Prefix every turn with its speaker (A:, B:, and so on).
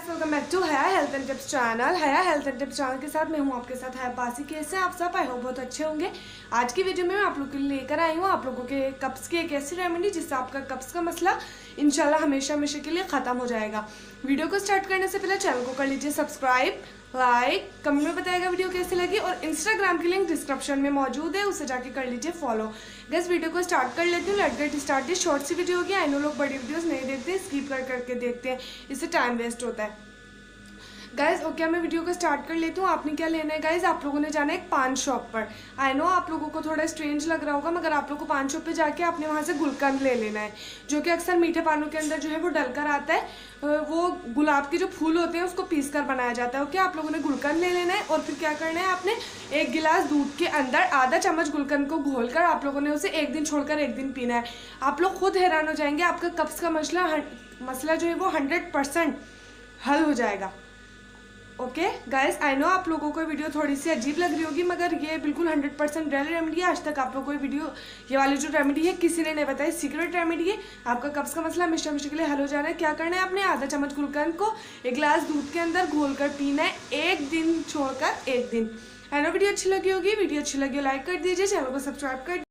A: Welcome back to हया health and tips channel. हया health and tips channel के साथ मैं हूं आपके साथ हया पासी। कैसे आप सब? आई होप बहुत अच्छे होंगे। आज की वीडियो में मैं आप लोगों के लिए लेकर आई हूं आप लोगों के कप्स की एक ऐसी रेमेडी जिससे आपका कप्स का मसला इंशाल्लाह हमेशा हमेशा के लिए ख़त्म हो जाएगा। वीडियो को स्टार्ट करने से पहले चैनल को कर लीजिए सब्सक्राइब, लाइक, कमेंट में बताएगा वीडियो कैसी लगी और इंस्टाग्राम की लिंक डिस्क्रिप्शन में मौजूद है, उसे जाके कर लीजिए फॉलो। गैस वीडियो को स्टार्ट कर लेती हूँ। Let's get start. ये शॉर्ट सी वीडियो होगी। आई नो लोग बड़ी वीडियोस नहीं देखते, स्किप करके देखते हैं, इससे टाइम वेस्ट होता है। गाइज ओके, मैं वीडियो को स्टार्ट कर लेती हूँ। आपने क्या लेना है गाइज, आप लोगों ने जाना है एक पान शॉप पर। आई नो आप लोगों को थोड़ा स्ट्रेंज लग रहा होगा, मगर आप लोगों को पान शॉप पे जाके आपने वहाँ से गुलकंद ले लेना है, जो कि अक्सर मीठे पानों के अंदर जो है वो डलकर आता है। वो गुलाब के जो फूल होते हैं उसको पीस कर बनाया जाता है। ओके, आप लोगों ने गुलकंद ले लेना है और फिर क्या करना है, आपने एक गिलास दूध के अंदर आधा चम्मच गुलकंद को घोलकर आप लोगों ने उसे एक दिन छोड़कर एक दिन पीना है। आप लोग खुद हैरान हो जाएंगे, आपका कब्ज का मसला जो है वो 100% हल हो जाएगा। ओके गाइस, आई नो आप लोगों को वीडियो थोड़ी सी अजीब लग रही होगी, मगर ये बिल्कुल 100% रियल रेमेडी है। आज तक आप लोगों को वीडियो ये वाली जो रेमेडी है किसी ने नहीं बताई, सीक्रेट रेमेडी है। आपका कब्ज का मसला हमेशा हमेशा के लिए हल हो जाना है। क्या करना है, आपने आधा चम्मच गुलकंद को एक गिलास दूध के अंदर घोल कर पीना है, एक दिन छोड़कर एक दिन। आई नो वीडियो अच्छी लगी होगी। वीडियो अच्छी लगी लाइक कर दीजिए, चैनल को सब्सक्राइब कर